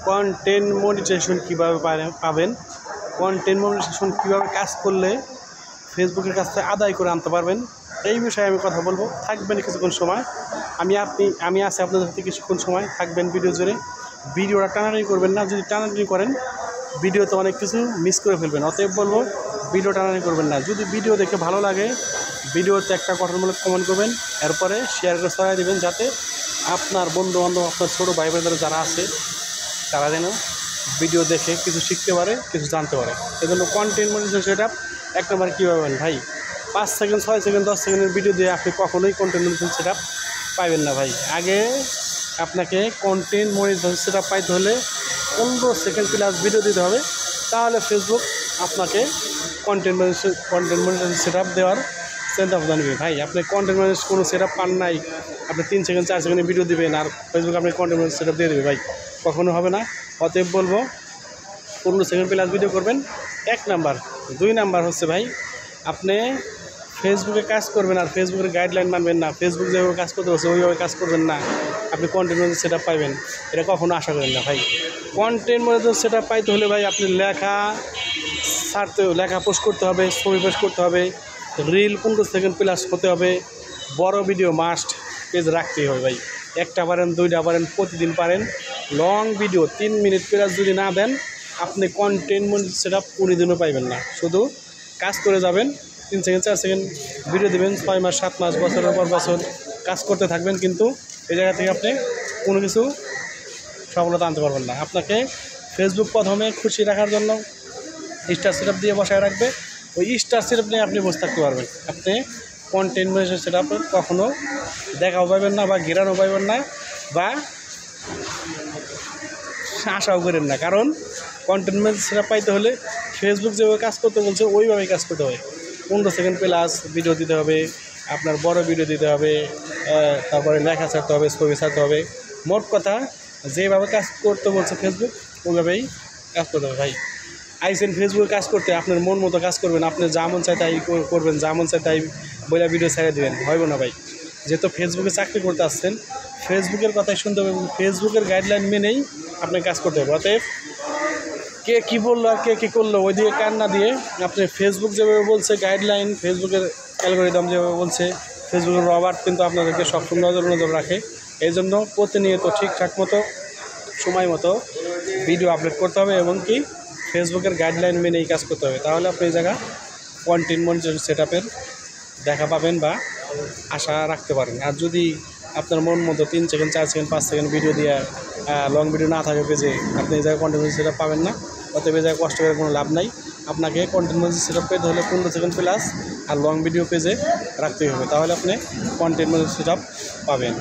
Content monetization কীভাবে পাবেন, content monetization কীভাবে কাজ করলে ফেসবুকের কাছ থেকে আদায় করে আনতে পারবেন, এই বিষয়ে আমি কথা বলবো। থাকবেন কিছুক্ষণ সময়, আমি আছি আপনাদের সাথে কিছুক্ষণ সময় থাকবেন ভিডিও জুড়ে। ভিডিওটা টানাটানি করবেন না, যদি টানাটানি করেন ভিডিওতে অনেক কিছু মিস করে ফেলবেন। অতএব বলবো ভিডিও টানাটানি করবেন না। যদি ভিডিও দেখে ভালো লাগে ভিডিওতে একটা গঠনমূলক কমেন্ট করবেন, এরপরে শেয়ার করে ছড়াই দেবেন, যাতে আপনার বন্ধুবান্ধব, আপনার ছোটো ভাই বোনেরা যারা আছে তারা যেন ভিডিও দেখে কিছু শিখতে পারে, কিছু জানতে পারে। এজন্য কন্টেন্ট মনিটাইজেশন সেটআপ এক নম্বরে কীভাবে পাবেন ভাই, 5 সেকেন্ড 6 সেকেন্ড 10 সেকেন্ডের ভিডিও দিয়ে আপনি কখনোই কন্টেন্ট মনিটাইজেশন সেটআপ পাবেন না ভাই। আগে আপনাকে কন্টেন্ট মনিটাইজেশন সেটআপ পাইতে হলে 15 সেকেন্ড প্লাস ভিডিও দিতে হবে, তাহলে ফেসবুক আপনাকে কন্টেন্ট মনিটাইজেশন সেটআপ দেওয়ার চিন্তা ভাবনা নেবে। ভাই আপনি কন্টেন্ট মনিটাইজেশন কোনো সেটআপ পান নাই, আপনি 3 সেকেন্ড 4 সেকেন্ডের ভিডিও দিবেন আর ফেসবুক আপনি কন্টেন্ট মনিটাইজেশন সেটআপ দিয়ে দেবে, ভাই কখনো হবে না। অতএব বলবো 15 সেকেন্ড প্লাস ভিডিও করবেন, 1 নাম্বার। 2 নাম্বার হচ্ছে ভাই, আপনি ফেসবুকে কাজ করবেন আর ফেসবুকের গাইডলাইন মানবেন না, ফেসবুক যেভাবে কাজ করতে হচ্ছে ওইভাবে কাজ করবেন না, আপনি কন্টেন্ট মনিটাইজেশন সেটআপ পাইবেন, এটা কখনো আশা করেন না ভাই। কন্টেন্ট মনিটাইজেশন সেটআপ পাইতে হলে ভাই আপনি লেখা পোস্ট করতে হবে, ছবি পোস্ট করতে হবে, রিল 15 সেকেন্ড প্লাস হতে হবে, বড় ভিডিও মাস্ট পেজ রাখতেই হবে ভাই। 1টা পারেন 2টা পারেন, প্রতিদিন পারেন। লং ভিডিও 3 মিনিট প্লাস যদি না দেন আপনি কন্টেন্ট মনিটাইজেশন সেটআপ কোনোদিনও পাইবেন না। শুধু কাজ করে যাবেন, 3 সেকেন্ড 4 সেকেন্ড ভিডিও দেবেন, 6 মাস 7 মাস বছরের পর বছর কাজ করতে থাকবেন, কিন্তু এই জায়গা থেকে আপনি কোনো কিছু সফলতা আনতে পারবেন না। আপনাকে ফেসবুক প্রথমে খুশি রাখার জন্য স্টার সেটআপ দিয়ে বসায় রাখবে, ওই স্টার সেটআপ নিয়ে আপনি বসে থাকতে পারবেন। আপনি কন্টেন্ট মনিটাইজেশন সেটআপ কখনো দেখাও পাবেন না, বা ঘেরানো পাবেন না, বা আশাও করেন না। কারণ কন্টেন্ট মনিটাইজেশন সেটআপ পাইতে হলে ফেসবুক যেভাবে কাজ করতে বলছে ওইভাবেই কাজ করতে হবে। 15 সেকেন্ড প্লাস ভিডিও দিতে হবে, আপনার বড় ভিডিও দিতে হবে, তারপরে লেখা ছাড়তে হবে, ছবি ছাড়তে হবে। মোট কথা যেভাবে কাজ করতে বলছে ফেসবুক ওইভাবেই কাজ করতে হবে ভাই। আইসেন ফেসবুকে কাজ করতে, আপনার মন মতো কাজ করবেন, আপনি যা মন চায় তাই করবেন, যা মন চায় তাই বইলা ভিডিও ছেড়ে দেবেন, হইব না ভাই। যেহেতু ফেসবুকে চাকরি করতে আসছেন, ফেসবুকের কথাই শুনতে হবে এবং ফেসবুকের গাইডলাইন মেনেই আপনাকে কাজ করতে হবে। অতএব কে কী বললো আর কে কী করলো ওই দিকে কান না দিয়ে আপনি ফেসবুক যেভাবে বলছে গাইডলাইন, ফেসবুকের অ্যালগরিদম যেভাবে বলছে, ফেসবুকের রবার্ট কিন্তু আপনাদেরকে সবসময় নজর রাখে। এই জন্য প্রতিনিয়ত ঠিকঠাক মতো সময় মতো ভিডিও আপলোড করতে হবে এবং কি ফেসবুকের গাইডলাইন মেনেই কাজ করতে হবে, তাহলে আপনি এই জায়গা কন্টেন্ট মনিটাইজেশন সেটআপের দেখা পাবেন বা আশা রাখতে পারেন। আর যদি আপনার মন মতো 3 সেকেন্ড 4 সেকেন্ড 5 সেকেন্ড ভিডিও দিয়ে লং ভিডিও না থাকে পেজে, আপনি এই জায়গায় কন্টেন্ট মনিটাইজেশন সেটআপ পাবেন না। অতএব এই জায়গায় কষ্ট করে কোনো লাভ নাই। আপনাকে কন্টেন্ট মনিটাইজেশন সেটআপ পেতে হলে 15 সেকেন্ড প্লাস আর লং ভিডিও পেজে রাখতেই হবে, তাহলে আপনি কন্টেন্ট মনিটাইজেশন সেটআপ পাবেন।